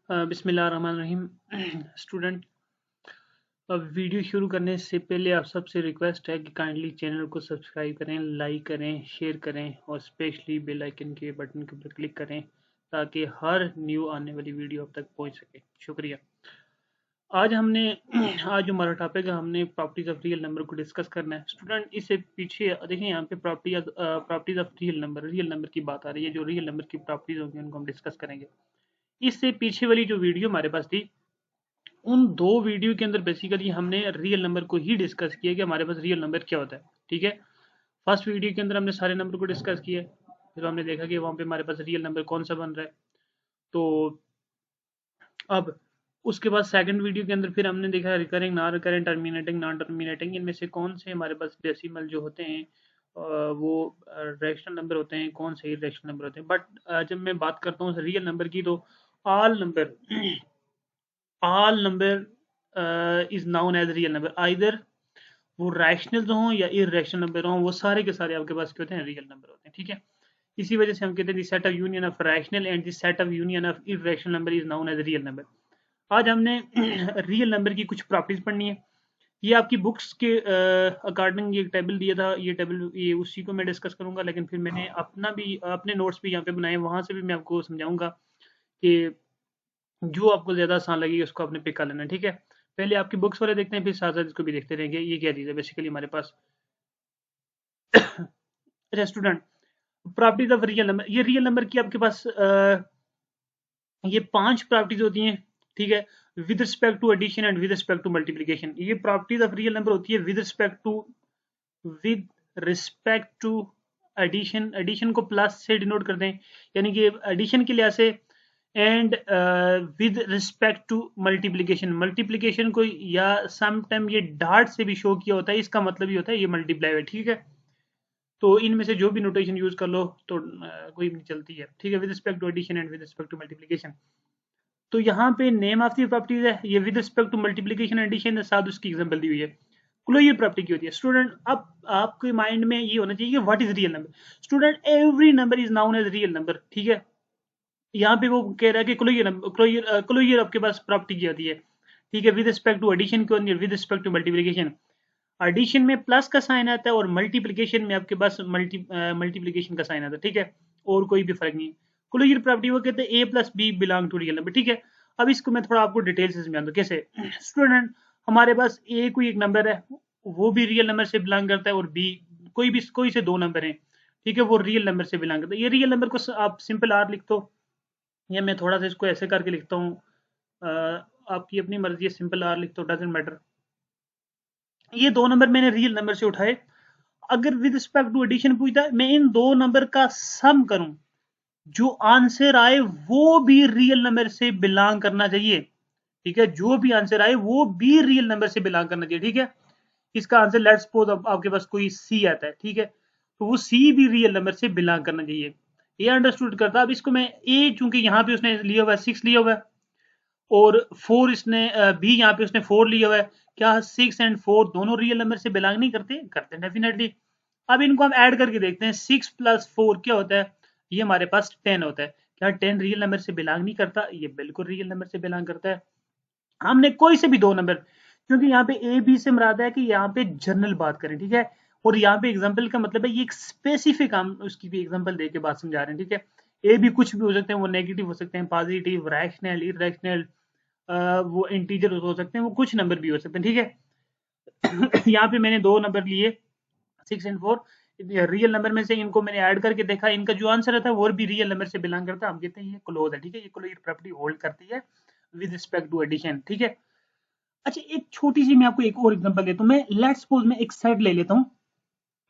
बिस्मिल्लाहिर्रहमानिर्रहीम। स्टूडेंट, अब वीडियो शुरू करने से पहले आप सबसे रिक्वेस्ट है कि काइंडली चैनल को सब्सक्राइब करें, लाइक करें, शेयर करें और स्पेशली बेल आइकन के बटन के ऊपर क्लिक करें ताकि हर न्यू आने वाली वीडियो आप तक पहुंच सके। शुक्रिया। आज जो हमारा टॉपिक है, हमने प्रॉपर्टीज ऑफ रियल नंबर को डिस्कस करना है। स्टूडेंट, इससे पीछे देखिए यहाँ पे प्रॉपर्टीज ऑफ रियल नंबर की बात आ रही है। जो रियल नंबर की प्रॉपर्टीज होंगी उनको हम डिस्कस करेंगे। इससे पीछे वाली जो वीडियो हमारे पास थी, उन दो वीडियो के अंदर बेसिकली हमने रियल नंबर को ही डिस्कस किया कि हमारे पास रियल नंबर क्या होता है। ठीक है, फर्स्ट वीडियो के अंदर हमने सारे नंबर को डिस्कस किया, फिर हमने देखा कि वहां पे हमारे पास रियल नंबर कौन सा बन रहा है। तो अब उसके बाद सेकंड वीडियो के अंदर फिर हमने देखा recurring, non recurring, terminating, non terminating, इनमें से कौन से हमारे पास डेसिमल जो होते हैं वो रैशनल नंबर होते हैं, कौन से इरेशनल नंबर होते हैं। बट जब मैं बात करता हूँ रियल नंबर की, तो all number all number is known as real number. Either वो रैशनल हों या इरेशनल नंबर हों, वो सारे के सारे आपके पास क्या होते हैं, रियल नंबर होते हैं। ठीक है, इसी वजह से हम कहते हैं set of union of rational and the set of union of irrational number is known as real number. आज हमने रियल नंबर की कुछ प्रॉपर्टीज पढ़नी है। ये आपकी बुक्स के अकॉर्डिंग ये टेबल दिया था, ये टेबल ये उसी को मैं डिस्कस करूंगा, लेकिन फिर मैंने अपने नोट्स भी यहाँ पे बनाए, वहां से भी मैं आपको समझाऊंगा कि जो आपको ज्यादा आसान लगेगी उसको आपने पिक कर लेना। ठीक है, पहले आपकी बुक्स वाले देखते हैं, फिर साथ साथ इसको भी देखते रहेंगे। ये क्या चीज है बेसिकली हमारे पास। अच्छा student, properties of real number, ये रियल नंबर की आपके पास ये 5 प्रॉपर्टीज होती हैं। ठीक है, with respect to addition and with respect to multiplication. ये प्रॉपर्टीज ऑफ रियल नंबर होती है with respect to addition. Addition को प्लस से डिनोट करते हैं, यानी कि एडिशन के लिहाज से, and with respect to multiplication. Multiplication को या समटाइम ये डार्ट से भी शो किया होता है, इसका मतलब ये होता है ये मल्टीप्लाई है। ठीक है, तो इनमें से जो भी नोटेशन यूज कर लो तो कोई नहीं चलती है। ठीक है, with respect to addition and with respect to multiplication. तो यहाँ पे नेम ऑफ दी प्रॉपर्टीज है, ये with respect to multiplication addition, साथ उसकी एग्जांपल दी हुई है। क्लोजर प्रॉपर्टी की होती है। स्टूडेंट, अब आपके माइंड में ये होना चाहिए कि what is real number. Student, every number is known as real number. ठीक है, यहाँ पे वो कह रहा है कि क्लोजर आपके पास प्रॉपर्टी की होती है। ठीक है, विद रिस्पेक्ट टू एडिशन की होती है, with respect to multiplication. Addition में प्लस का साइन आता है और मल्टीप्लिकेशन में आपके पास मल्टीप्लिकेशन का साइन आता है। ठीक है, और कोई भी फर्क नहीं है। क्लोजर प्रॉपर्टी वो कहते हैं A plus B belong to real number. ठीक है, अब इसको मैं थोड़ा आपको डिटेल से समझा दूं कैसे। स्टूडेंट, हमारे पास ए कोई एक नंबर है, वो भी रियल नंबर से बिलोंग करता है, और बी कोई से दो नंबर हैं, ठीक है, वो रियल नंबर से बिलोंग करता है। ये रियल नंबर को आप सिंपल आर लिख दो, या मैं थोड़ा सा इसको ऐसे करके लिखता हूँ, आपकी अपनी मर्जी है, सिंपल आर लिख दो, डजेंट मैटर। ये दो नंबर मैंने रियल नंबर से उठाए। अगर विद रिस्पेक्ट टू एडिशन पूछता है, मैं इन दो नंबर का सम करूं, जो आंसर आए वो भी रियल नंबर से बिलोंग करना चाहिए। ठीक है, जो भी आंसर आए वो भी रियल नंबर से बिलोंग करना चाहिए। ठीक है, इसका आंसर लेट्स सपोज आपके पास कोई सी आता है, ठीक है, तो वो सी भी रियल नंबर से बिलोंग करना चाहिए। ये अंडरस्टूड करता। अब इसको मैं ए, चूंकि यहाँ पे उसने लिया हुआ है 6 लिया हुआ है, और 4 इसने बी यहाँ पे उसने 4 लिया हुआ है, क्या 6 एंड 4 दोनों रियल नंबर से बिलोंग नहीं करते? करते हैं डेफिनेटली। अब इनको हम ऐड करके देखते हैं, 6 प्लस 4 क्या होता है? ये हमारे पास 10 होता है। क्या 10 रियल नंबर से बिलोंग नहीं करता? ये बिल्कुल रियल नंबर से बिलोंग करता है। हमने कोई से भी दो नंबर, क्योंकि यहाँ पे ए बी से मुराद है कि यहाँ पे जनरल बात करें, ठीक है, और यहाँ पे एग्जाम्पल का मतलब है ये एक स्पेसिफिक, हम उसकी भी एग्जाम्पल दे के बात समझा रहे हैं। ठीक है, ए भी कुछ भी हो सकते हैं, वो नेगेटिव हो सकते हैं, पॉजिटिव, रैशनल, इरेशनल, वो इंटीजर हो सकते हैं, वो कुछ नंबर भी हो सकते हैं। ठीक है, यहाँ पे मैंने दो नंबर लिए 6 एंड 4 रियल नंबर में से, इनको मैंने ऐड करके देखा, इनका जो आंसर था वो भी रियल नंबर से बिलोंग करता है। हम कहते हैं ये क्लोज है। ठीक है, ये क्लोज प्रॉपर्टी होल्ड करती है विद रिस्पेक्ट टू एडिशन। ठीक है, अच्छा एक छोटी सी मैं आपको एक और एग्जांपल देता हूँ। मैं लेट्स सपोज मैं एक सेट ले लेता हूँ,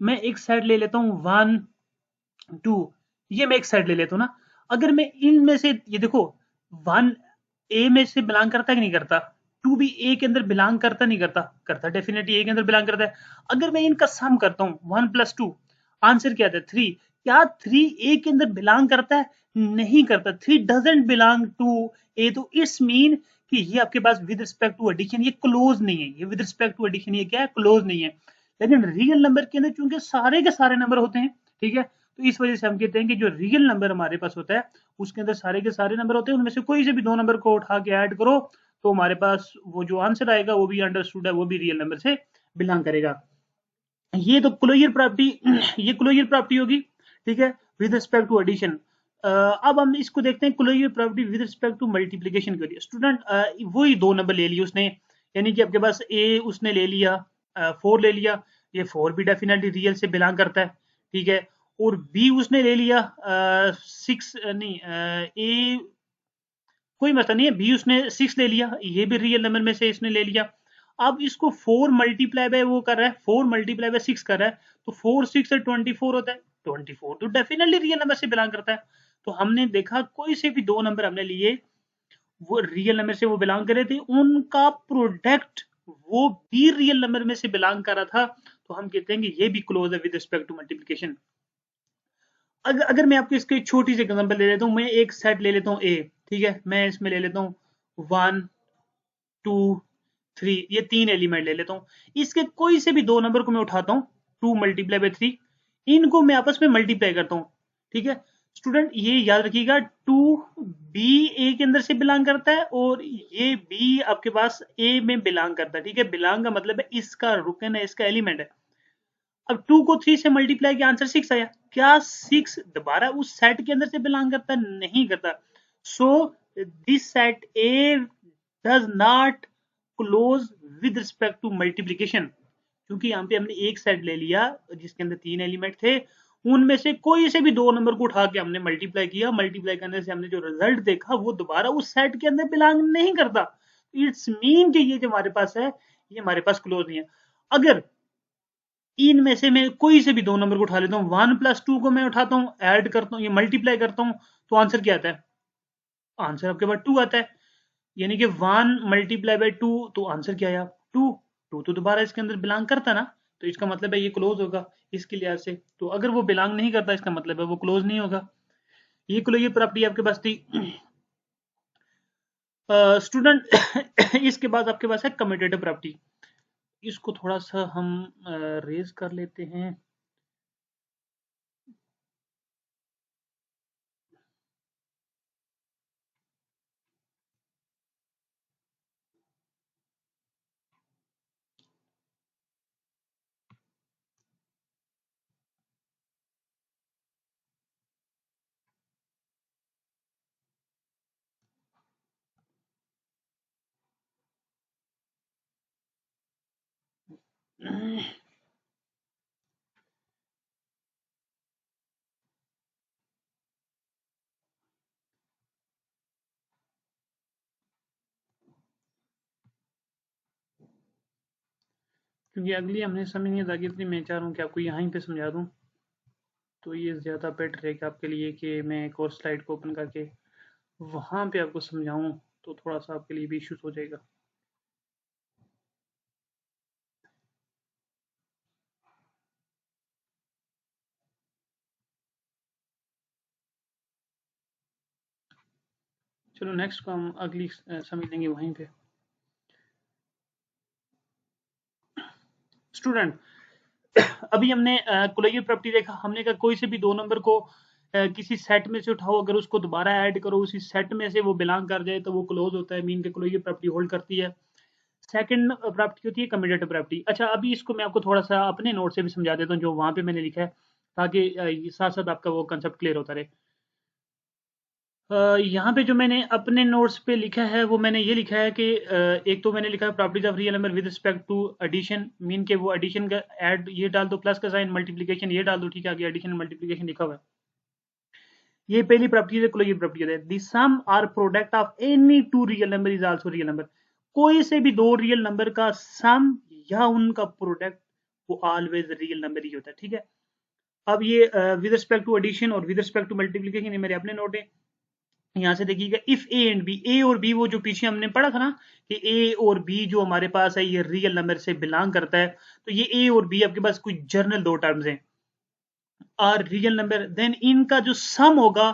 मैं एक सेट ले लेता हूँ 1 2, ये मैं एक सेट ले लेता हूँ ना। अगर मैं इनमें से, ये देखो 1 ए में से बिलोंग करता है कि नहीं करता, 2 भी ए के अंदर बिलोंग करता नहीं करता? करता, डेफिनेटली ए के अंदर बिलोंग करता है। अगर मैं इनका सम करता हूँ 1 प्लस 2, आंसर क्या आता है? 3। क्या 3 ए के अंदर बिलोंग करता है? नहीं करता, 3 डजंट बिलोंग टू ए। तो इट्स मीन कि ये आपके पास विद रिस्पेक्ट टू एडिशन ये क्लोज नहीं है। ये विद रिस्पेक्ट टू एडिशन ये क्या है? क्लोज नहीं है। लेकिन रियल नंबर के अंदर चूंकि सारे के सारे नंबर होते हैं, ठीक है, तो इस वजह से हम कहते हैं कि जो रियल नंबर हमारे पास होता है उसके अंदर सारे के सारे नंबर होते हैं, उनमें से कोई से भी दो नंबर को उठा के ऐड करो तो हमारे पास वो जो आंसर आएगा वो भी अंडरस्टूड है, वो भी रियल नंबर से बिलोंग करेगा। ये तो क्लोजर प्रॉपर्टी ये क्लोजर प्रॉपर्टी होगी, ठीक है, विद रिस्पेक्ट टू एडिशन। अब हम इसको देखते हैं closure property with respect to multiplication के लिए। स्टूडेंट वही दो नंबर ले लिए उसने, यानी कि आपके पास ए उसने ले लिया 4 ले लिया, ये 4 भी डेफिनेटली रियल से बिलोंग करता है, ठीक है, और बी उसने ले लिया 6 नहीं ए कोई मसला नहीं है, बी उसने 6 ले लिया, ये भी रियल नंबर में से इसने ले लिया। अब इसको 4 मल्टीप्लाई बाय वो कर रहा है, 4 मल्टीप्लाई बाय 6 कर रहा है, तो 4 6 से 24 होता है, 24 तो डेफिनेटली रियल नंबर से बिलोंग करता है। तो हमने देखा कोई से भी दो नंबर हमने लिए वो रियल नंबर से वो बिलोंग कर रहे थे, उनका प्रोडक्ट वो भी रियल नंबर में से बिलोंग कर रहा था, तो हम कहते हैं कि ये भी क्लोज है विद रिस्पेक्ट टू मल्टीप्लिकेशन। अगर मैं आपको इसके छोटी सी एग्जांपल ले लेता हूँ, मैं एक सेट ले लेता हूँ ए, ठीक है, मैं इसमें ले लेता हूँ 1 2 3, ये 3 एलिमेंट ले लेता हूँ, इसके कोई से भी दो नंबर को मैं उठाता हूँ 2 मल्टीप्लाई बाय 3, इनको मैं आपस में मल्टीप्लाई करता हूँ, ठीक है। स्टूडेंट ये याद रखिएगा 2 बी ए के अंदर से बिलोंग करता है और ये बी आपके पास ए में बिलोंग करता है, ठीक है, बिलोंग का मतलब है इसका रुकन है, इसका एलिमेंट है। अब 2 को 3 से मल्टीप्लाई किया आंसर 6 आया, क्या 6 दोबारा उस सेट के अंदर से बिलोंग करता है? नहीं करता। So this set A does not close with respect to multiplication, क्योंकि यहाँ पे हमने एक सेट ले लिया जिसके अंदर 3 एलिमेंट थे, उनमें से कोई से भी दो नंबर को उठा के हमने मल्टीप्लाई किया, मल्टीप्लाई करने से हमने जो रिजल्ट देखा वो दोबारा उस सेट के अंदर बिलोंग नहीं करता। इट्स मीन कि ये जो हमारे पास है ये हमारे पास क्लोज नहीं है। अगर इनमें से मैं कोई से भी दो नंबर को उठा लेता हूँ, 1 + 2 को मैं उठाता हूँ, ऐड करता हूँ, ये मल्टीप्लाई करता हूँ, तो आंसर क्या आता है? आंसर आपके पास 2 आता है, यानी कि 1 मल्टीप्लाई बाय 2, तो आंसर क्या आया? 2। 2 तो दोबारा इसके अंदर बिलोंग करता ना, तो इसका मतलब है ये क्लोज होगा इसके लिहाज से। तो अगर वो बिलोंग नहीं करता इसका मतलब है वो क्लोज नहीं होगा। ये क्लोजर प्रॉपर्टी आपके पास थी। स्टूडेंट इसके बाद आपके पास है कम्यूटेटिव प्रॉपर्टी, इसको थोड़ा सा हम रेज कर लेते हैं। क्योंकि अगली हमने समझ नहीं था कि इतनी, मैं चाह रहा हूँ कि आपको यहीं पे समझा दूँ, तो ये ज़्यादा बेटर रहेगा आपके लिए कि मैं एक और स्लाइड को ओपन करके वहाँ पे आपको समझाऊँ, तो थोड़ा सा आपके लिए भी इश्यूज हो जाएगा। चलो नेक्स्ट को हम अगली समझ लेंगे वहीं पे। स्टूडेंट अभी हमने कोलेजियल प्रॉपर्टी देखा, हमने कहा कोई से भी दो नंबर को किसी सेट में से उठाओ, अगर उसको दोबारा ऐड करो उसी सेट में से वो बिलोंग कर जाए तो वो क्लोज होता है, मीन के कोलेजियल प्रॉपर्टी होल्ड करती है। सेकंड प्रॉपर्टी होती है कम्यूटेटिव प्रॉपर्टी। अच्छा अभी इसको मैं आपको थोड़ा सा अपने नोट से भी समझा देता हूँ जो वहाँ पे मैंने लिखा है, ताकि साथ साथ आपका वो कंसेप्ट क्लियर होता रहे। यहाँ पे जो मैंने अपने नोट्स पे लिखा है वो मैंने ये लिखा है कि एक तो मैंने लिखा है properties of real number with respect to addition, mean के वो एडिशन का ऐड ये डाल दो, प्लस का साइन, मल्टीप्लिकेशन ये डाल दो, ठीक है, आगे एडिशन मल्टीप्लिकेशन लिखा हुआ है। ये पहली प्रॉपर्टी है, क्लोजर प्रॉपर्टी है। The sum or product of any two real number is also real number, कोई से भी दो रियल नंबर का सम या उनका प्रोडक्ट वो ऑलवेज रियल नंबर ही होता है, ठीक है। अब ये विद रिस्पेक्ट टू एडिशन और विद रिस्पेक्ट टू मल्टीप्लिकेशन ये मेरे अपने नोट है। यहाँ से देखिएगा इफ ए एंड बी, ए और बी वो जो पीछे हमने पढ़ा था ना कि ए और बी जो हमारे पास है ये रियल नंबर से बिलोंग करता है, तो ये ए और बी आपके पास कुछ जर्नल दो टर्म्स हैं और रियल नंबर, देन इनका जो सम होगा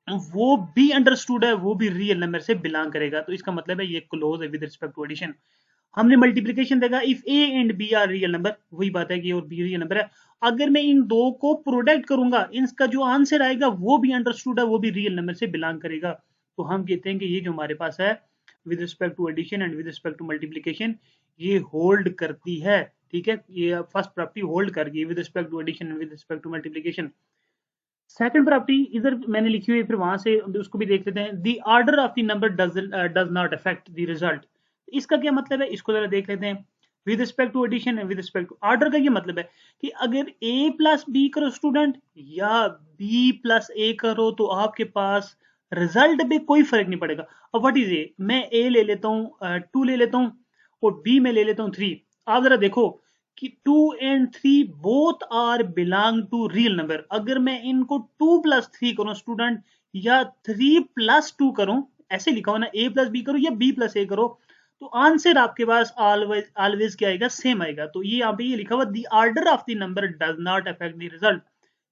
वो भी अंडरस्टूड है, वो भी रियल नंबर से बिलोंग करेगा, तो इसका मतलब है ये क्लोज है विद रिस्पेक्ट टू एडिशन। हमने मल्टीप्लीकेशन देखा, if A and B are real number, वही बात है कि और बी रियल नंबर है। अगर मैं इन दो को प्रोडक्ट करूंगा, इनका जो आंसर आएगा वो भी अंडरस्टूड है, वो भी रियल नंबर से बिलोंग करेगा। तो हम कहते हैं कि ये जो हमारे पास है with respect to addition and with respect to multiplication, ये होल्ड करती है। ठीक है, ये फर्स्ट प्रॉपर्टी होल्ड कर गई with respect to addition and with respect to multiplication. Second property इधर मैंने लिखी हुई है, फिर वहां से उसको भी देख लेते हैं। The order of the number does not affect the result. इसका क्या मतलब है, इसको जरा देख लेते हैं। With respect to addition and with respect to order का ये मतलब है कि अगर ए प्लस बी करो स्टूडेंट, या बी प्लस ए करो, तो आपके पास रिजल्ट में कोई फर्क नहीं पड़ेगा। अब व्हाट इज ए, मैं ए ले लेता हूँ, 2 ले लेता हूँ, और बी में ले लेता हूँ 3। आप जरा देखो कि 2 and 3 both are belong to real number. अगर मैं इनको 2 प्लस 3 करूं स्टूडेंट, या 3 प्लस 2 करूं, ऐसे लिखा हो ना, ए प्लस बी करो या बी प्लस ए करो, तो आंसर आपके पास ऑलवेज ऑलवेज क्या आएगा, सेम आएगा। तो ये यहाँ पे ये लिखा हुआ the order of the number does not affect the result.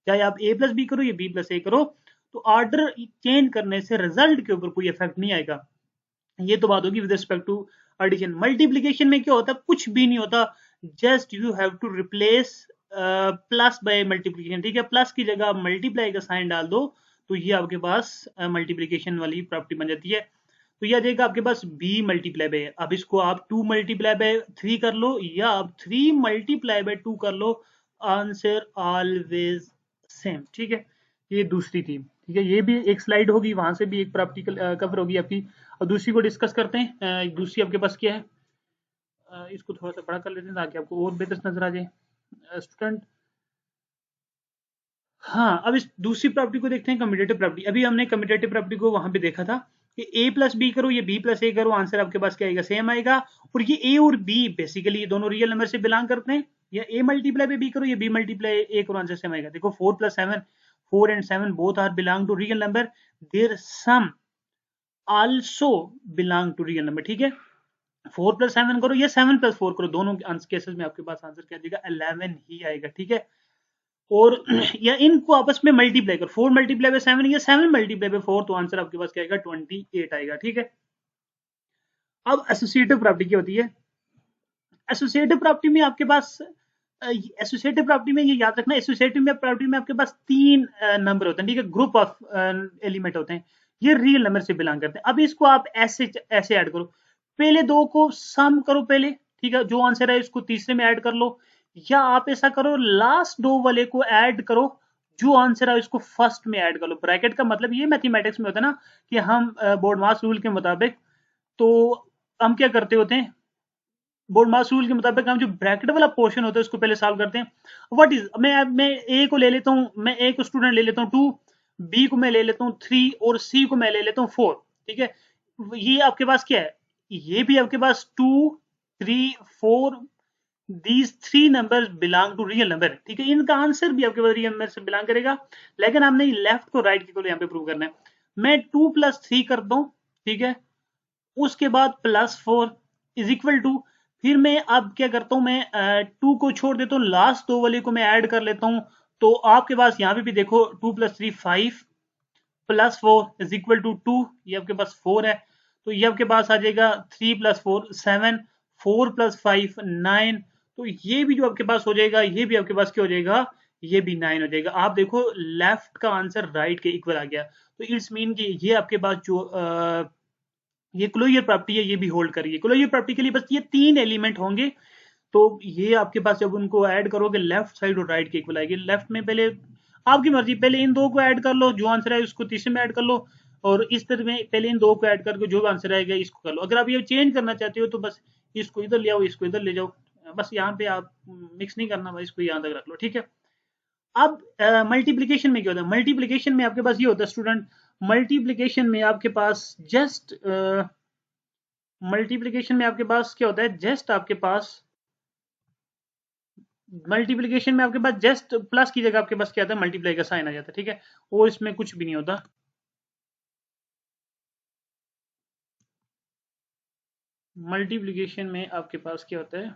चाहे आप ए प्लस बी करो या बी प्लस ए करो, तो ऑर्डर चेंज करने से रिजल्ट के ऊपर कोई इफेक्ट नहीं आएगा। ये तो बात होगी with respect to addition. Multiplication में क्या होता है, कुछ भी नहीं होता, just you have to replace plus by multiplication. ठीक है, प्लस की जगह आप मल्टीप्लाई का साइन डाल दो, तो ये आपके पास मल्टीप्लीकेशन वाली प्रॉपर्टी बन जाती है। तो यह जाएगा आपके पास b मल्टीप्लाई बाय, अब इसको आप 2 मल्टीप्लाई बाय 3 कर लो, या आप 3 मल्टीप्लाई बाय 2 कर लो, आंसर ऑलवेज सेम। ठीक है, ये दूसरी थी। ठीक है, ये भी एक स्लाइड होगी, वहां से भी एक प्रॉपर्टी कवर होगी आपकी। और दूसरी को डिस्कस करते हैं। दूसरी आपके पास क्या है, इसको थोड़ा सा बड़ा कर लेते हैं ताकि आपको और बेहतर नजर आ जाए स्टूडेंट। हाँ, अब इस दूसरी प्रॉपर्टी को देखते हैं, कम्यूटेटिव प्रॉपर्टी। अभी हमने कम्यूटेटिव प्रॉपर्टी को वहां पे देखा था कि a प्लस बी करो, ये b प्लस ए करो, आंसर आपके पास क्या आएगा, सेम आएगा। और ये a और b बेसिकली ये दोनों रियल नंबर से बिलोंग करते हैं। या a मल्टीप्लाई पे b करो, ये b मल्टीप्लाई a करो, आंसर सेम आएगा। देखो 4 plus 7, 4 and 7 both are belong to real number, their sum also belong to real number. ठीक है, 4 प्लस 7 करो या 7 प्लस 4 करो, दोनों केसेस में आपके पास आंसर क्या आएगा, 11 ही आएगा। ठीक है, और या इनको आपस में मल्टीप्लाई कर, 4 मल्टीप्लाई बाय 7 या 7 मल्टीप्लाई बाय 4, तो आंसर आपके पास क्या आएगा, 28 आएगा। ठीक है, अब एसोसिएटिव प्रॉपर्टी क्या होती है। एसोसिएटिव प्रॉपर्टी में आपके पास एसोसिएटिव प्रॉपर्टी में ये याद रखना, एसोसिएटिव में प्रॉपर्टी में आपके पास 3 नंबर होते हैं। ठीक है, ग्रुप ऑफ एलिमेंट होते हैं, ये रियल नंबर से बिलोंग करते हैं। अब इसको आप ऐसे ऐसे ऐड करो, पहले दो को सम करो पहले, ठीक है, जो आंसर है इसको तीसरे में ऐड कर लो, या आप ऐसा करो लास्ट दो वाले को ऐड करो, जो आंसर है इसको फर्स्ट में ऐड कर लो। ब्रैकेट का मतलब ये मैथमेटिक्स में होता है ना, कि हम बोर्ड मास रूल के मुताबिक, तो हम क्या करते होते हैं, बोर्ड मास रूल के मुताबिक हम जो ब्रैकेट वाला पोर्शन होता है उसको पहले सॉल्व करते हैं। व्हाट इज, मैं ए को ले लेता हूँ, मैं ए को स्टूडेंट ले लेता हूँ 2, बी को मैं ले लेता हूँ 3, और सी को मैं ले लेता हूँ 4। ठीक है, ये आपके पास क्या है, ये भी आपके पास 2, 3, 4, these 3 number belong to real number. ठीक है, इनका आंसर भी आपके पास रियल नंबर से बिलोंग करेगा, लेकिन हमने लेफ्ट को राइट को यहाँ पे प्रूव करना है। मैं 2 प्लस 3 करता हूँ, ठीक है, उसके बाद प्लस 4 इज इक्वल टू, फिर मैं अब क्या करता हूं, मैं 2 को छोड़ देता हूँ, लास्ट दो वाले को मैं ऐड कर लेता हूं। तो आपके पास यहाँ पे भी देखो 2 plus 3 5 plus 4 is equal to 2, ये आपके पास 4 है। तो ये आपके पास आ जाएगा 3 प्लस 4 7, 4 प्लस 5 9। तो ये भी जो आपके पास हो जाएगा, ये भी आपके पास क्या हो जाएगा, ये भी 9 हो जाएगा। आप देखो लेफ्ट का आंसर राइट के इक्वल आ गया। तो इट्स मीन कि ये आपके पास जो ये क्लोजर प्रॉपर्टी है, ये भी होल्ड करिए। क्लोजर प्रॉपर्टी के लिए बस ये 3 एलिमेंट होंगे, तो ये आपके पास जब उनको ऐड करोगे लेफ्ट साइड और राइट के इक्वल आएगी। लेफ्ट में पहले आपकी मर्जी, पहले इन दो को ऐड कर लो, जो आंसर है उसको तीसरे में ऐड कर लो, और इस तरह में पहले इन दो को ऐड करके जो आंसर आएगा इसको कर लो। अगर आप ये चेंज करना चाहते हो तो बस इसको इधर ले आओ, इसको इधर ले जाओ, बस यहाँ पे आप मिक्स नहीं करना, बस इसको यहाँ तक रख लो। ठीक है, अब मल्टीप्लीकेशन में क्या होता है, मल्टीप्लीकेशन में आपके पास ये होता है स्टूडेंट, मल्टीप्लीकेशन में आपके पास जस्ट मल्टीप्लीकेशन में आपके पास क्या होता है, जस्ट आपके पास मल्टीप्लीकेशन में आपके पास जस्ट प्लस की जगह आपके पास क्या आता है, मल्टीप्लाई का साइन आ जाता है। ठीक है, वो इसमें कुछ भी नहीं होता। मल्टीप्लीकेशन में आपके पास क्या होता है,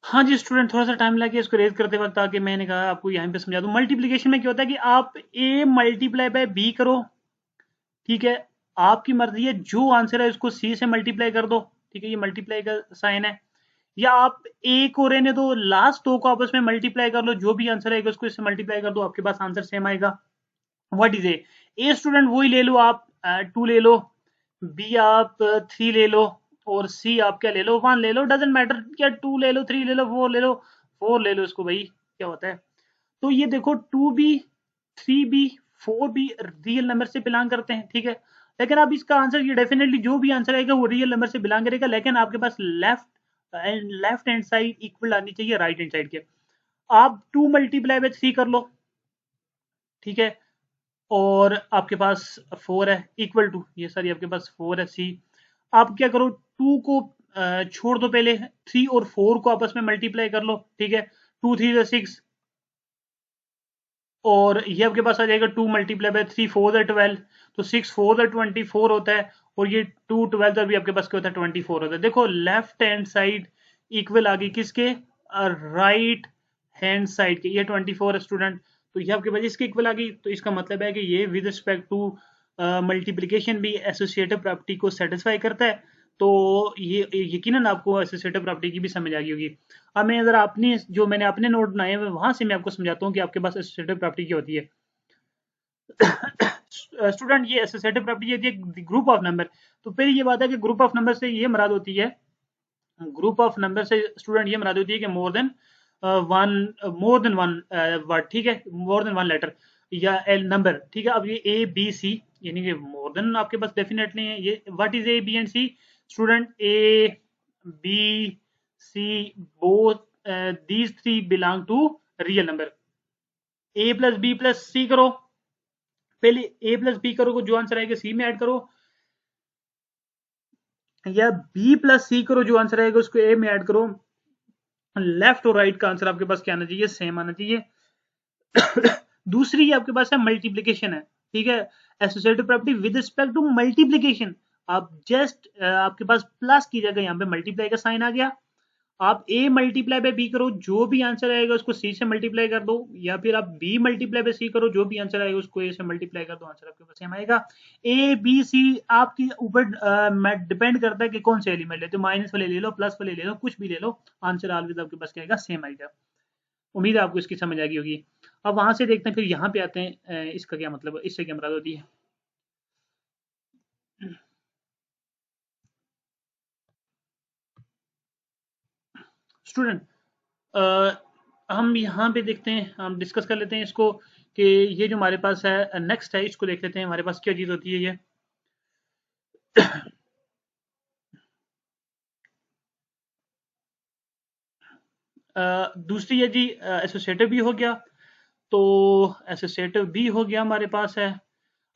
हाँ जी स्टूडेंट, थोड़ा सा टाइम लगे इसको रेज करते वक्त, आके मैंने कहा आपको यहाँ पे समझा दूं। मल्टीप्लिकेशन में क्या होता है कि आप ए मल्टीप्लाई बाय बी करो, ठीक है, आपकी मर्जी है, जो आंसर है उसको सी से मल्टीप्लाई कर दो, ठीक है, ये मल्टीप्लाई का साइन है। या आप ए को रहने दो, लास्ट दो को आपस में मल्टीप्लाई कर लो, जो भी आंसर आएगा उसको इससे मल्टीप्लाई कर दो, आपके पास आंसर सेम आएगा। व्हाट इज ए स्टूडेंट वही ले लो आप, 2 ले लो, बी आप 3 ले लो, और सी आप क्या ले लो, 1 ले लो, डजेंट मैटर, क्या 2 ले लो, 3 ले लो, 4 ले लो, 4 ले लो इसको भाई, क्या होता है। तो ये देखो 2b 3b 4b real number से बिलोंग करते हैं, ठीक है। लेकिन अब इसका आंसर ये डेफिनेटली जो भी आंसर आएगा वो रियल नंबर से बिलोंग करेगा, लेकिन आपके पास लेफ्ट हैंड साइड इक्वल आनी चाहिए राइट हैंड साइड के। आप 2 मल्टीप्लाई बाय 3 कर लो, ठीक है, और आपके पास 4 है इक्वल टू, ये सारी आपके पास 4 है सी। आप क्या करो, 2 को छोड़ दो, पहले 3 और 4 को आपस में मल्टीप्लाई कर लो, ठीक है, 2 3 6, और ये आपके पास आ जाएगा 2 मल्टीप्लाई बाय 3 4 12, तो 6 4 24 होता है, और ये 2 12 भी आपके पास क्या होता है 24 होता है। देखो लेफ्ट हैंड साइड इक्वल आ गई किसके, राइट हैंड साइड के, ये 24 है स्टूडेंट, तो ये आपके पास इसके इक्वल आ गई। तो इसका मतलब है कि ये विद रिस्पेक्ट टू मल्टीप्लिकेशन भी एसोसिएटिव प्रॉपर्टी को सेटिस्फाई करता है। तो ये यकीनन आपको एसोसिएटिव प्रॉपर्टी की भी समझ आ गई होगी। अब मैं अगर अपनी जो मैंने अपने नोट बनाए हैं वहां से मैं आपको समझाता हूँ कि आपके पास एसोसिएटिव प्रॉपर्टी क्या होती है। स्टूडेंट ये एसोसिएटिव प्रॉपर्टी होती है ग्रुप ऑफ नंबर। तो फिर ये बात है कि ग्रुप ऑफ नंबर से ये मराद होती है, ग्रुप ऑफ नंबर से स्टूडेंट ये मराद होती है कि मोर देन वन वर्ड, ठीक है, मोर देन वन लेटर या एल नंबर, ठीक है। अब ये ए बी सी यानी कि मोर देन आपके पास डेफिनेटली है। ये what is A B and C student, A B C both these three belong to real number. A plus B plus C करो, पहले ए प्लस बी करो, जो आंसर आएगा सी में ऐड करो, या बी प्लस सी करो, जो आंसर आएगा उसको ए में ऐड करो। लेफ्ट और राइट का आंसर आपके पास क्या आना चाहिए, सेम आना चाहिए। दूसरी आपके पास है मल्टीप्लीकेशन है, ठीक है, associative property with respect to multiplication. आप जस्ट आपके पास प्लस की जगह यहाँ पे मल्टीप्लाई का साइन आ गया, आप ए मल्टीप्लाई बाय बी करो, जो भी आंसर आएगा उसको सी से मल्टीप्लाई कर दो, या फिर आप बी मल्टीप्लाई बाय सी करो, जो भी आंसर आएगा उसको ए से मल्टीप्लाई कर दो, आंसर आपके पास सेम आएगा। ए बी सी आपके ऊपर डिपेंड करता है कि कौन से एलिमेंट लेते हो, माइनस वाले ले लो, प्लस वाले ले लो, कुछ भी ले लो, आंसर ऑलवेज आपके पास क्या आएगा, सेम आएगा। उम्मीद है आपको इसकी समझ आ गई होगी। अब वहां से देखते हैं, फिर यहाँ पे आते हैं, इसका क्या मतलब है, इससे क्या मुराद होती है। स्टूडेंट हम यहाँ पे देखते हैं, हम डिस्कस कर लेते हैं इसको, कि ये जो हमारे पास है नेक्स्ट है, इसको देख लेते हैं हमारे पास क्या चीज होती है ये। दूसरी है जी एसोसिएटिव भी हो गया, तो एसोसिएटिव भी हो गया हमारे पास है।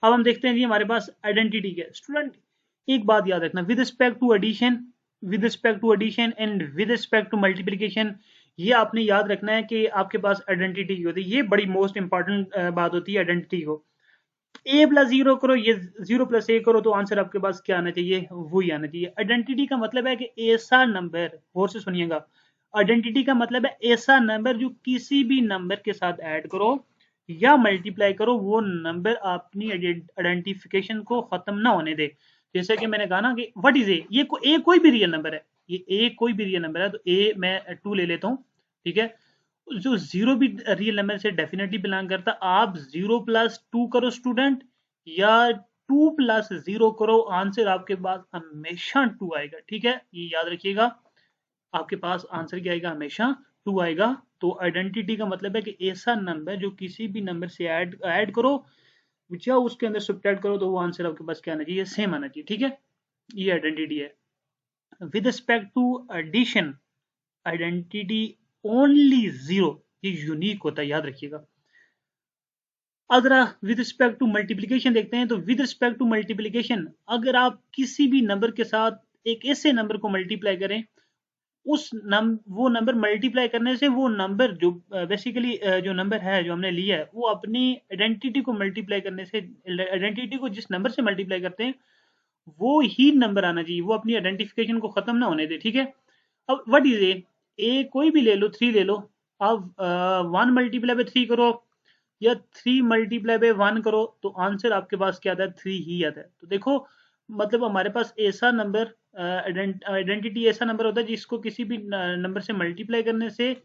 अब हम देखते हैं जी हमारे पास आइडेंटिटी क्या है। स्टूडेंट एक बात याद रखना, with respect to addition, with respect to addition and with respect to multiplication, ये आपने याद रखना है कि आपके पास आइडेंटिटी की होती है, ये बड़ी मोस्ट इंपॉर्टेंट बात होती है आइडेंटिटी को। ए प्लस जीरो करो, ये जीरो प्लस ए करो, तो आंसर आपके पास क्या आना चाहिए, वही आना चाहिए। आइडेंटिटी का मतलब है कि ऐसा नंबर, और से सुनिएगा, आइडेंटिटी का मतलब है ऐसा नंबर जो किसी भी नंबर के साथ ऐड करो या मल्टीप्लाई करो, वो नंबर अपनी आइडेंटिफिकेशन को खत्म ना होने दे। जैसे कि मैंने कहा ना कि व्हाट इज ए, ये ए कोई भी रियल नंबर है, ये ए कोई भी रियल नंबर है, तो ए मैं 2 ले लेता हूँ, ठीक है, जो जीरो भी रियल नंबर से डेफिनेटली बिलोंग करता। आप 0 + 2 करो स्टूडेंट, या 2 + 0 करो, आंसर आपके पास हमेशा 2 आएगा, ठीक है, ये याद रखिएगा, आपके पास आंसर क्या आएगा, हमेशा 2 आएगा। तो आइडेंटिटी का मतलब है कि ऐसा नंबर जो किसी भी नंबर से ऐड करो या उसके अंदर सब्ट्रैक्ट करो, तो वो आंसर आपके पास क्या आना चाहिए, सेम आना चाहिए, ठीक है, ये आइडेंटिटी है। With respect to addition, identity only 0, ये यूनिक होता है, याद रखिएगा। अगर विद रिस्पेक्ट टू मल्टीप्लिकेशन देखते हैं, तो विद रिस्पेक्ट टू मल्टीप्लिकेशन, अगर आप किसी भी नंबर के साथ एक ऐसे नंबर को मल्टीप्लाई करें, वो नंबर मल्टीप्लाई करने से वो नंबर जो बेसिकली जो नंबर है जो हमने लिया है, वो अपनी आइडेंटिटी को मल्टीप्लाई करने से, आइडेंटिटी को जिस नंबर से मल्टीप्लाई करते हैं वो ही नंबर आना चाहिए, वो अपनी आइडेंटिफिकेशन को खत्म ना होने दे, ठीक है। अब व्हाट इज ए, ए कोई भी ले लो, 3 ले लो, अब 1 मल्टीप्लाई बाय 3 करो या 3 मल्टीप्लाई बाय 1 करो तो आंसर आपके पास क्या आता है, 3 ही आता है। तो देखो मतलब हमारे पास ऐसा नंबर, आइडेंटिटी ऐसा नंबर होता है जिसको किसी भी नंबर से मल्टीप्लाई करने से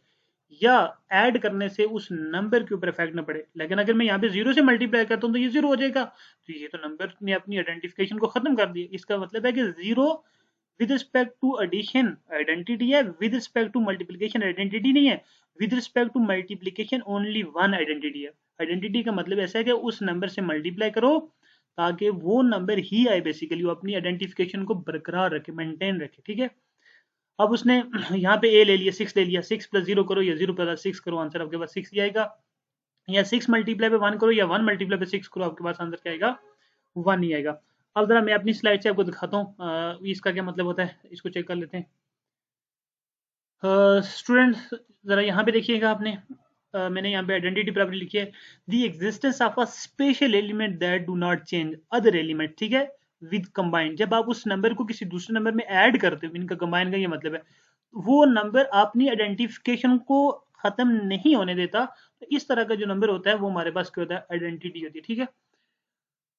या ऐड करने से उस नंबर के ऊपर इफेक्ट ना पड़े। लेकिन अगर मैं यहाँ पे 0 से मल्टीप्लाई करता हूँ तो ये 0 हो जाएगा, तो ये तो नंबर ने अपनी आइडेंटिफिकेशन को खत्म कर दिया। इसका मतलब है कि 0 with respect to addition identity है, with respect to multiplication identity नहीं है, with respect to multiplication only one identity है। आइडेंटिटी का मतलब ऐसा है कि उस नंबर से मल्टीप्लाई करो ताकि वो नंबर ही आए, बेसिकली वो अपनी आइडेंटिफिकेशन को बरकरार रखे, मेंटेन रखे, ठीक है। अब उसने यहाँ पे ए ले लिया, 6 ले लिया, 6 प्लस 0 करो या 0 प्लस 6 करो, आंसर आपके पास 6 ही आएगा। या 6 मल्टीप्लाई पे 1 करो या 1 मल्टीप्लाई पे 6 करो, आपके पास आंसर क्या आएगा, 1 ही आएगा। अब जरा मैं अपनी स्लाइड से आपको दिखाता हूँ इसका क्या मतलब होता है, इसको चेक कर लेते हैं। स्टूडेंट्स जरा यहाँ पे देखिएगा आपने, मैंने यहाँ पे आइडेंटिटी प्रॉपर्टी लिखी है, the existence of a special element that do not change other element, ठीक है, विद कंबाइन। जब आप उस नंबर को किसी दूसरे नंबर में ऐड करते हो, इनका कंबाइन का ये मतलब है वो नंबर अपनी आइडेंटिफिकेशन को खत्म नहीं होने देता। तो इस तरह का जो नंबर होता है वो हमारे पास क्या होता है, आइडेंटिटी होती है, ठीक है।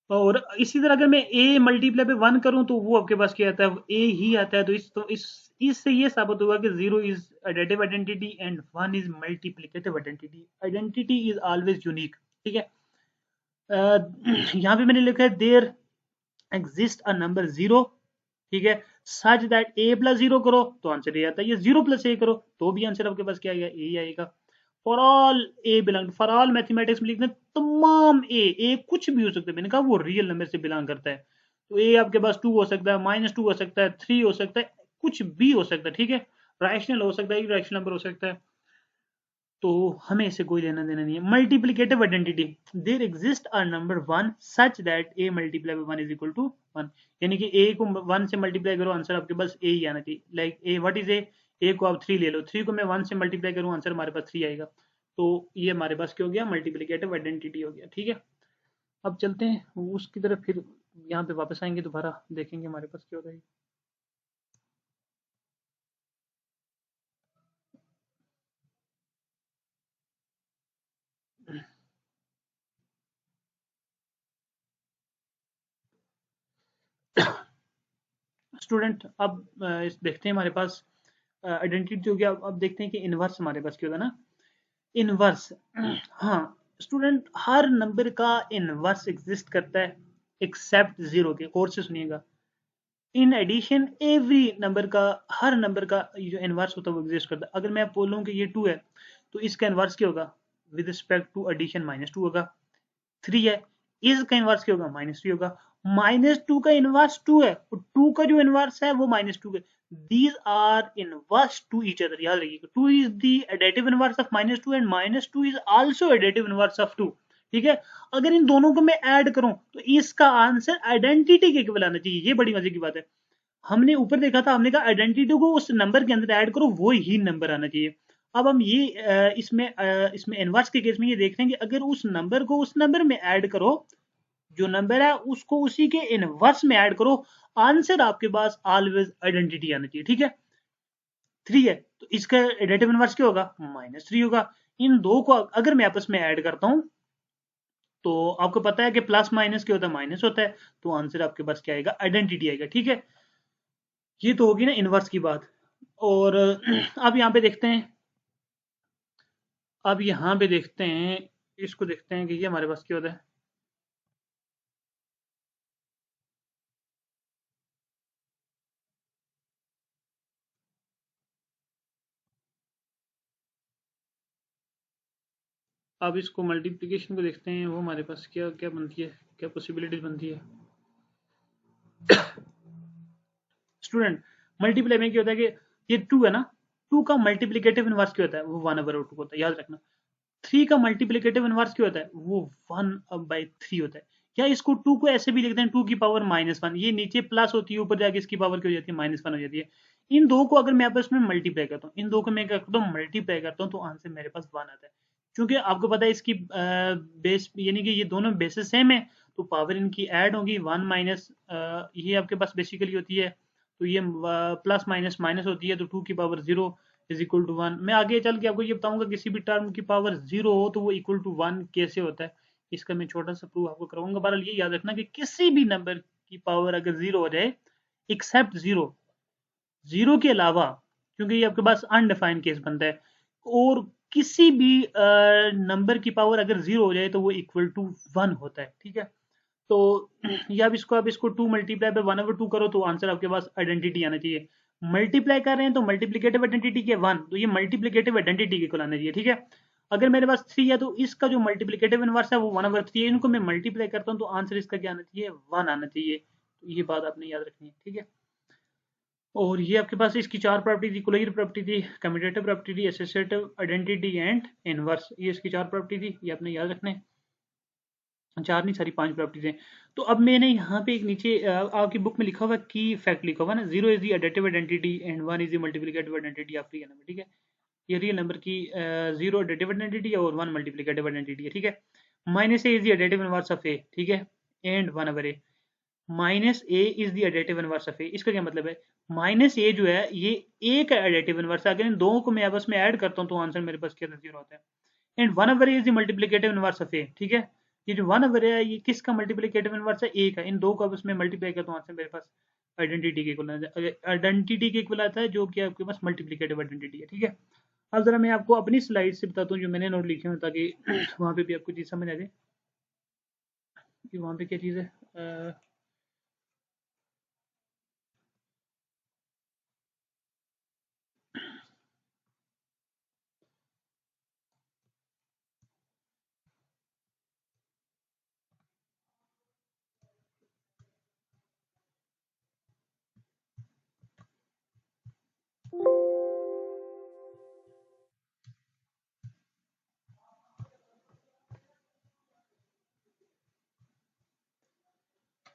और इसी तरह अगर मैं a मल्टीप्लाई पे 1 करूं तो वो आपके पास क्या आता है, a ही आता है। तो इससे ये साबित हुआ कि 0 is additive identity and 1 is multiplicative identity. Identity is always unique, ठीक है। यहाँ पे मैंने लिखा है देयर एग्जिस्ट अ नंबर 0, ठीक है, सच दैट a प्लस 0 करो तो आंसर ये आता है, ये 0 प्लस a करो तो भी आंसर आपके पास क्या आएगा, a ही आएगा। For all A belong, for all mathematics में लिखना तमाम ए कुछ भी हो सकता है, मैंने कहा वो रियल नंबर से बिलोंग करता है। तो ए आपके पास 2 हो सकता है, -2 हो सकता है, 3 हो सकता है, कुछ भी हो सकता है, ठीक है। रैशनल हो सकता है, इरेशनल नंबर हो सकता है, तो हमें इससे कोई लेना देना नहीं है। Multiplicative identity, there exist a number 1 such that a multiply by 1 is equal to 1, यानी कि a को 1 से मल्टीप्लाई करो आंसर आपके पास a ही आना चाहिए। Like a what is a को आप 3 ले लो, 3 को मैं 1 से मल्टीप्लाई करूं आंसर हमारे पास 3 आएगा। तो ये हमारे पास क्या हो गया, मल्टीप्लिकेटिव आइडेंटिटी हो गया, ठीक है। अब चलते हैं उसकी तरफ, फिर यहाँ पे वापस आएंगे, दोबारा देखेंगे हमारे पास क्या होता है। स्टूडेंट अब देखते हैं हमारे पास आइडेंटिटी हो गया। अब देखते हैं कि इनवर्स हमारे पास क्या होगा ना, इनवर्स। हाँ स्टूडेंट, हर नंबर का इनवर्स एग्जिस्ट करता है एक्सेप्ट 0 के, और से सुनिएगा। इन एडिशन एवरी नंबर का, हर नंबर का जो इनवर्स होता है वो एग्जिस्ट करता है। अगर मैं बोलूँ कि ये 2 है तो इसका इनवर्स क्या होगा, विद रिस्पेक्ट टू एडिशन -2 होगा। 3 है, इसका इनवर्स क्या होगा, -3 होगा। -2 का इनवर्स 2 है और 2 का जो इनवर्स है वो -2 है। These are inverse two each other, याद रखिएगा। 2 is the additive inverse of -2 and -2 is also additive inverse of 2, ठीक है। अगर इन दोनों को मैं ऐड करूं तो इसका आंसर आइडेंटिटी के इक्वल आना चाहिए। ये बड़ी मजे की बात है। हमने ऊपर देखा था, हमने कहा आइडेंटिटी को उस नंबर के अंदर ऐड करो, वो ही नंबर आना चाहिए। अब हम ये इसमें इनवर्स के केस में ये देख रहे हैं कि अगर उस नंबर को उस नंबर में ऐड करो, जो नंबर है उसको उसी के इनवर्स में ऐड करो, आंसर आपके पास ऑलवेज आइडेंटिटी आना चाहिए, ठीक है। 3 है तो इसका एडिटिव इनवर्स क्या होगा, -3 होगा। इन दो को अगर मैं आपस में ऐड करता हूं तो आपको पता है कि प्लस माइनस क्या होता है, माइनस होता है, तो आंसर आपके पास क्या आएगा, आइडेंटिटी आएगा, ठीक है। ये तो होगी ना इनवर्स की बात। और अब यहाँ पे देखते हैं, अब यहाँ पे देखते हैं, इसको देखते हैं कि ये हमारे पास क्या होता है। अब इसको मल्टीप्लिकेशन को देखते हैं, वो हमारे पास क्या क्या बनती है, क्या पॉसिबिलिटीज बनती है। स्टूडेंट मल्टीप्लाई में क्या होता है कि ये 2 है ना, 2 का मल्टीप्लिकेटिव इनवर्स क्या होता है, वो 1/2 होता है, याद रखना। 3 का मल्टीप्लिकेटिव इनवर्स क्या होता है, वो 1/3 होता है। या इसको 2 को ऐसे भी लिखते हैं, 2 की पावर -1, ये नीचे प्लस होती है, ऊपर जाके इसकी पावर क्या हो जाती है, -1 हो जाती है। इन दो को अगर मैं आपस में मल्टीप्लाई करता हूँ, इन दो को मैं क्या करता हूँ, मल्टीप्लाई करता हूँ, तो आंसर मेरे पास 1 आता है। क्योंकि आपको पता है इसकी बेस, यानी कि ये दोनों बेसिस सेम है, तो पावर इनकी ऐड होगी। 1 माइनस ये आपके पास बेसिकली होती है, तो ये प्लस माइनस माइनस होती है, तो 2 की पावर 0, इज इक्वल टू 1। मैं आगे चल के आपको ये बताऊंगा किसी भी टर्म की पावर 0 हो तो वो इक्वल टू 1 कैसे होता है, इसका मैं छोटा सा प्रूफ आपको करवाऊंगा। बहरहाल ये याद रखना कि किसी भी नंबर की पावर अगर 0 हो जाए एक्सेप्ट 0, 0 के अलावा, क्योंकि ये आपके पास अनडिफाइंड केस बनता है, और किसी भी नंबर की पावर अगर 0 हो जाए तो वो इक्वल टू 1 होता है, ठीक है। तो या अब इसको 2 मल्टीप्लाई बाय 1/2 करो तो आंसर आपके पास आइडेंटिटी आना चाहिए। मल्टीप्लाई कर रहे हैं तो मल्टीप्लिकेटिव आइडेंटिटी के 1, तो ये मल्टीप्लिकेटिव आइडेंटिटी के को आना चाहिए, ठीक है। अगर मेरे पास 3 है तो इसका जो मल्टीप्लिकेटिव इनवर्स है वो 1/3 है, इनको मैं मल्टीप्लाई करता हूँ तो आंसर इसका क्या आना चाहिए, 1 आना चाहिए। तो ये बात आपने याद रखनी है, ठीक है। और ये आपके पास इसकी 4 प्रॉपर्टी थी, कोलेजन प्रॉपर्टी थी, कम्यूटेटिव प्रॉपर्टी थी, एसोसिएटिव आइडेंटिटी एंड इनवर्स, ये इसकी 4 प्रॉपर्टी थी, ये आपने याद रखना है। 4 नहीं, सारी 5 प्रॉपर्टीज हैं। तो अब मैंने यहाँ पे एक नीचे आपकी बुक में लिखा हुआ की फैक्ट लिखा हुआ ना, 0 is the additive identity and 1 is the multiplicative identity of real number, ठीक है। ये रियल नंबर की 0 एडिटिव आइडेंटिटी है और 1 मल्टीप्लिकेटिव आइडेंटिटी है, ठीक है। Minus A is the additive inverse of A, ठीक है, and 1 over A. Minus A is the additive inverse of A, इसका क्या मतलब है, माइनस ए जो है ये ए का एडिटिव इनवर्स है, अगर इन दोनों को मैं आपस में ऐड करता हूँ तो आंसर मेरे पास क्या 0 होता है। And 1 over A is the multiplicative inverse of A, ठीक है। ये जो 1 ओवर है ये किसका मल्टीप्लिकेटिव इनवर्स है, ए का। इन दो को आपस में मल्टीप्लाई करता हूँ आंसर मेरे पास आइडेंटिटी के इक्वल आता है, आइडेंटिटी के इक्वल आता है जो कि आपके पास मल्टीप्लिकेटिव आइडेंटिटी है, ठीक है। अब जरा मैं आपको अपनी स्लाइड से बताता हूँ जो मैंने नोट लिखे हैं, ताकि वहाँ पे भी आपको चीज़ समझ आ जाए कि वहाँ पे क्या चीज़ है।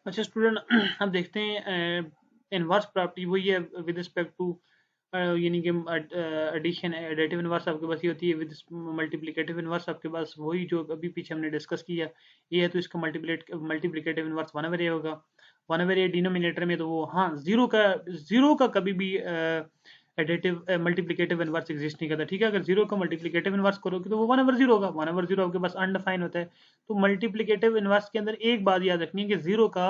अच्छा स्टूडेंट, अब देखते हैं इनवर्स प्रॉपर्टी वही है विद रिस्पेक्ट टू, यानी कि एडिशन एडिटिव इनवर्स आपके पास ये होती है, विद मल्टीप्लिकेटिव इनवर्स आपके पास वही जो अभी पीछे हमने डिस्कस किया। ये है तो इसका मल्टीप्लिकेटिव इनवर्स 1 ओवर ए होगा। 1 ओवर ए डिनोमिनेटर में तो वो, हाँ, जीरो का कभी भी एडिटिव मल्टीप्लिकेटिव इनवर्स एग्जिस्ट नहीं करता, ठीक है। अगर जीरो का मल्टीप्लिकेटिव इनवर्स करोगे तो वो 1 ओवर 0 होगा। 1 ओवर 0 आपके पास अनडिफाइन होता है। तो मल्टीप्लिकेटिव इनवर्स के अंदर एक बात याद रखनी है कि 0 का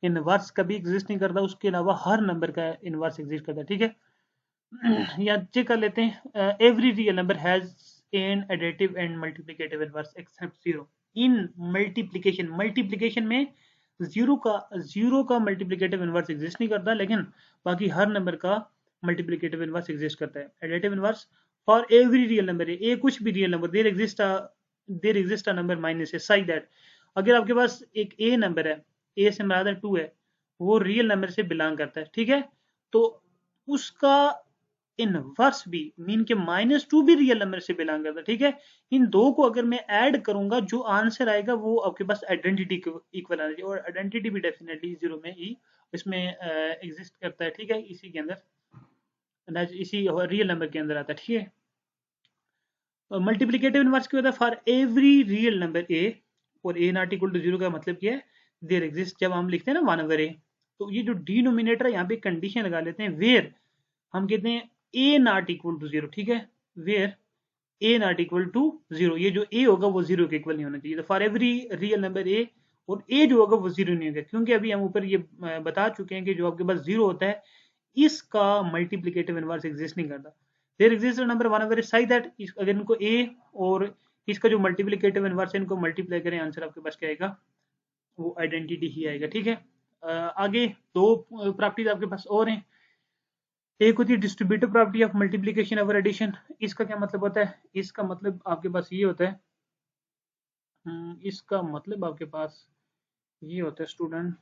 इनवर्स कभी एग्जिस्ट नहीं करता, उसके अलावा हर नंबर का इनवर्स एग्जिस्ट करता है, ठीक है। या चेक कर लेते हैं, every real number has an additive and multiplicative inverse except 0 in multiplication. Multiplication में जीरो का मल्टीप्लिकेटिव इनवर्स एग्जिस्ट नहीं करता, लेकिन बाकी हर नंबर का मल्टीप्लिकेटिव इनवर्स एग्जिस्ट करता है। Additive inverse for every real number है, ए कुछ भी real number, there exist a number minus है, साइड दैट। अगर आपके पास एक ए नंबर है, ए से मुराद 2 है, वो रियल नंबर से बिलोंग करता है, ठीक है। तो उसका इनवर्स भी मीन के -2 भी रियल नंबर से बिलोंग करता है, ठीक है। इन दो को अगर मैं ऐड करूंगा जो आंसर आएगा वो आपके पास आइडेंटिटी के इक्वल आना चाहिए, और आइडेंटिटी भी डेफिनेटली 0 में ही इसमें एग्जिस्ट करता है, ठीक है। इसी के अंदर, इसी रियल नंबर के अंदर आता है, ठीक है। मल्टीप्लिकेटिव इनवर्स क्या होता है, फॉर एवरी रियल नंबर ए, और ए नॉट इक्वल टू 0 का मतलब क्या है, देयर एग्जिस्ट। जब हम लिखते हैं ना 1 ओवर ए, तो ये जो डिनोमिनेटर है यहाँ पे कंडीशन लगा लेते हैं, वेयर हम कहते हैं ए नॉट इक्वल टू 0, ठीक है। Where A not equal to 0, ये जो ए होगा वो 0 के इक्वल नहीं होना चाहिए। तो फॉर एवरी रियल नंबर ए, और ए जो होगा वो 0 नहीं होगा, क्योंकि अभी हम ऊपर ये बता चुके हैं कि जो आपके पास 0 होता है इसका मल्टीप्लिकेटिव इनवर्स एग्जिस्ट नहीं करता। There exist number 1 over side that, अगर इनको ए और इसका जो मल्टीप्लिकेटिव इनवर्स है इनको मल्टीप्लाई करें, आंसर आपके पास क्या आएगा, वो आइडेंटिटी ही आएगा, ठीक है। आगे दो प्रॉपर्टीज आपके पास और हैं। एक होती है distributive property of multiplication over addition. इसका क्या मतलब होता है, इसका मतलब आपके पास ये होता है, इसका मतलब आपके पास ये होता है स्टूडेंट,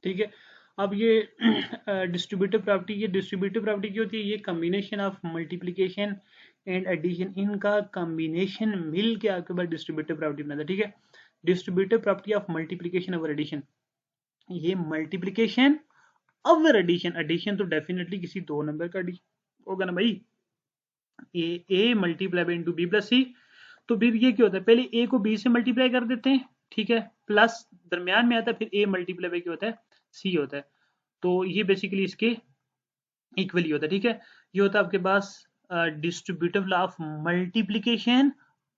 ठीक है। अब ये डिस्ट्रीब्यूटिव प्रॉपर्टी, ये डिस्ट्रीब्यूटिव प्रॉपर्टी क्या होती है? ये combination of multiplication and addition, इनका कम्बिनेशन मिल के आपके पास डिस्ट्रीब्यूटिव प्रॉपर्टी बनाता है, ठीक है। Distributive property of multiplication over addition, ये मल्टीप्लिकेशन ओवर एडिशन, एडिशन तो डेफिनेटली किसी दो नंबर का एडिशन होगा ना भाई, A multiply by into B plus C. तो फिर ये क्या होता है, पहले ए को बी से मल्टीप्लाई कर देते हैं, ठीक है, प्लस दरमियान में आता है, फिर ए मल्टीप्लाई बाई क्या होता है, सी होता है। तो ये बेसिकली इसके इक्वली होता है, ठीक है। ये होता है आपके पास distributive law of multiplication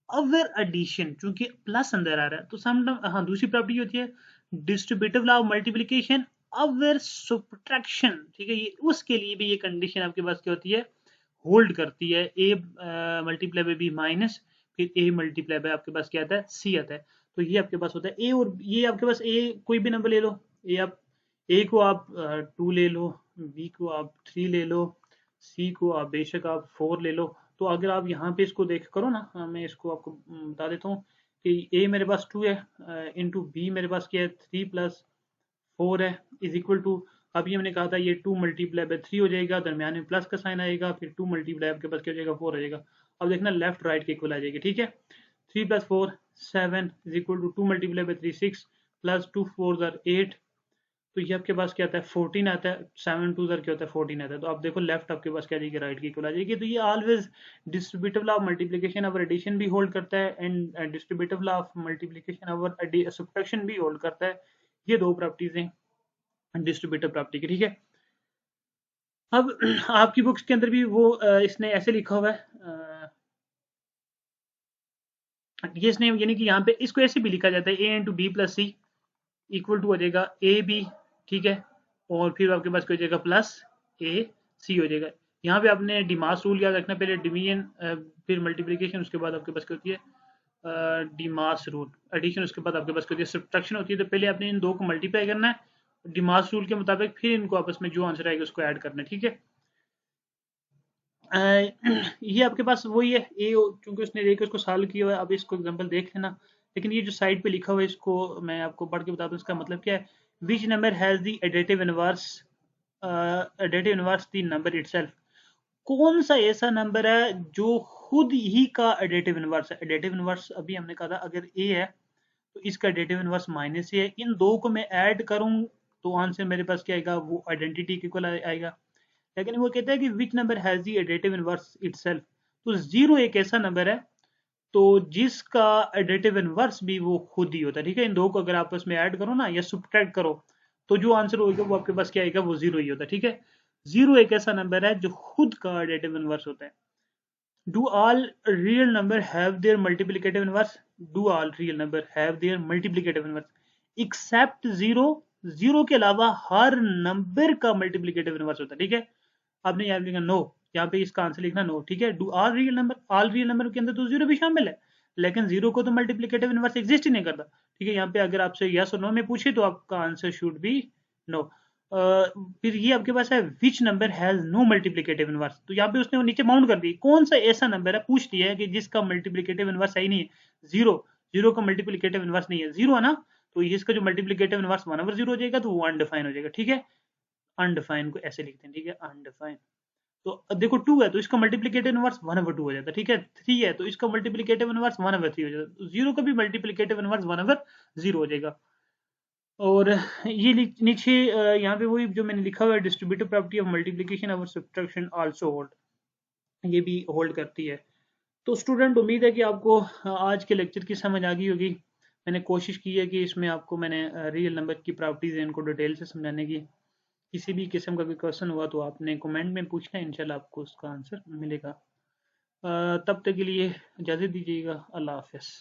over addition, चूंकि प्लस अंदर आ रहा है तो सम, हाँ दूसरी प्रॉपर्टी होती है distributive law of multiplication over subtraction, ठीक है। ये उसके लिए भी ये कंडीशन आपके पास क्या होती है, होल्ड करती है। ए मल्टीप्लाई बाई बी माइनस फिर ए मल्टीप्लाई बाई आपके पास क्या आता है, सी आता है। तो ये आपके पास होता है ए, और ये आपके पास ए कोई भी नंबर ले लो, ए आप ए को आप 2 ले लो, बी को आप 3 ले लो, सी को आप बेशक आप 4 ले लो। तो अगर आप यहाँ पे इसको देख करो ना, मैं इसको आपको बता देता हूँ कि ए मेरे पास 2 है इंटू बी मेरे पास क्या है 3 प्लस 4 है इज इक्वल टू, अभी हमने कहा था ये 2 मल्टीप्लाई बाई 3 हो जाएगा, दरमियान में प्लस का साइन आएगा, फिर 2 मल्टीप्लाई आपके पास क्या हो जाएगा 4 हो जाएगा। अब देखना लेफ्ट राइट के इक्वल आ जाएगी, ठीक है। 3 plus 4 7 is equal to 2 multiply by 3 6 plus 2 4 8, तो ये आपके पास क्या आता है 14 आता है, 7 2 क्या होता है 14 आता है। तो आप देखो लेफ्ट आपके पास क्या आ जाएगी, राइट की इक्वल आ जाएगी। तो ये always distributive law of multiplication over addition भी होल्ड करता है, and distributive law of multiplication over subtraction भी होल्ड करता है। ये दो प्रॉपर्टीज हैं डिस्ट्रीब्यूटिव प्रॉपर्टी की, ठीक है। अब आपकी बुक्स के अंदर भी वो इसने ऐसे लिखा हुआ है, ये इसने यानी कि यहाँ पे इसको ऐसे भी लिखा जाता है A into B plus C equal to हो जाएगा ए बी, ठीक है, और फिर आपके पास क्या हो जाएगा प्लस ए सी हो जाएगा। यहाँ पे आपने डिमास रूल याद रखना, पहले डिवीजन फिर मल्टीप्लिकेशन, उसके बाद आपके पास क्या होती है डिमास रूल, एडिशन, उसके बाद आपके पास क्या होती है सब्ट्रैक्शन होती है। तो पहले आपने इन दो को मल्टीप्लाई करना है डिमास रूल के मुताबिक, फिर इनको आपस में जो आंसर आएगा उसको ऐड करना है, ठीक है। ये आपके पास वही है ए, क्योंकि उसने ए को उसको सॉल्व किया हुआ है, अब इसको एग्जांपल देख लेना। लेकिन ये जो साइड पे लिखा हुआ है इसको मैं आपको पढ़ के बता दूं, इसका मतलब क्या है। Which number has the additive inverse the number itself, कौन सा ऐसा नंबर है जो खुद ही का एडिटिव इनवर्स है। एडिटिव इनवर्स अभी हमने कहा था अगर ए है तो इसका एडिटिव इनवर्स माइनस ए है, इन दो को मैं ऐड करूं तो आंसर मेरे पास क्या आएगा, वो आइडेंटिटी के इक्वल आएगा। लेकिन वो कहता है कि विच number has the additive inverse itself, तो जीरो एक ऐसा नंबर है तो जिसका एडिटिव इनवर्स भी वो खुद ही होता है, ठीक है। इन दो को अगर आपस में ऐड करो ना या सब्ट्रैक्ट करो तो जो आंसर होगा वो आपके पास क्या आएगा, वो जीरो ही होता है, ठीक है। जीरो एक ऐसा नंबर है जो खुद का एडिटिव इनवर्स होता है। Do all real number have their multiplicative inverse, do all real number have their multiplicative inverse except zero, zero के अलावा हर नंबर का मल्टीप्लिकेटिव इनवर्स होता है, ठीक है। आपने यहाँ लिखा नो, यहाँ पे इसका आंसर लिखना नो, ठीक है। Do all real number, all real number के अंदर तो जीरो भी शामिल है, लेकिन जीरो को तो मल्टीप्लिकेटिव इनवर्स एग्जिस्ट ही नहीं करता, ठीक है। यहाँ पे अगर आपसे यस और नो में पूछे तो आपका आंसर शुड बी नो। फिर ये आपके पास है which number has no multiplicative inverse, तो यहाँ पे उसने नीचे माउंट कर दी कौन सा ऐसा नंबर है, पूछ लिया है कि जिसका मल्टीप्लिकेटिव इनवर्स सही नहीं है। जीरो, जीरो का मल्टीप्लिकेटिव इनवर्स नहीं है, जीरो है ना, तो इसका जो मल्टीप्लिकेटिव इनवर्स 1/0 हो जाएगा तो वो अनडिफाइन हो जाएगा, ठीक है। अनडिफाइन को ऐसे लिखते हैं, ठीक है, अनडिफाइन। तो अब देखो 2 है तो इसका मल्टीप्लिकेटिव इनवर्स 1/2 हो जाता है, ठीक है। 3 है तो इसका मल्टीप्लिकेटिव इनवर्स 1/3 हो जाता है, जीरो का भी मल्टीप्लिकेटिव इनवर्स 1/0 हो जाएगा। और ये नीचे यहाँ पे वही जो मैंने लिखा हुआ है डिस्ट्रीब्यूटिव प्रॉपर्टी ऑफ मल्टीप्लिकेशन और सब्ट्रैक्शन आल्सो होल्ड, ये भी होल्ड करती है। तो स्टूडेंट उम्मीद है कि आपको आज के लेक्चर की समझ आ गई होगी। मैंने कोशिश की है कि इसमें आपको मैंने रियल नंबर की प्रॉपर्टीज हैं इनको डिटेल से समझाने की। किसी भी किस्म का कोई क्वेश्चन हुआ तो आपने कमेंट में पूछना है, इंशाल्लाह आपको उसका आंसर मिलेगा। तब तक के लिए इजाज़त दीजिएगा, अल्लाह हाफ़िज़।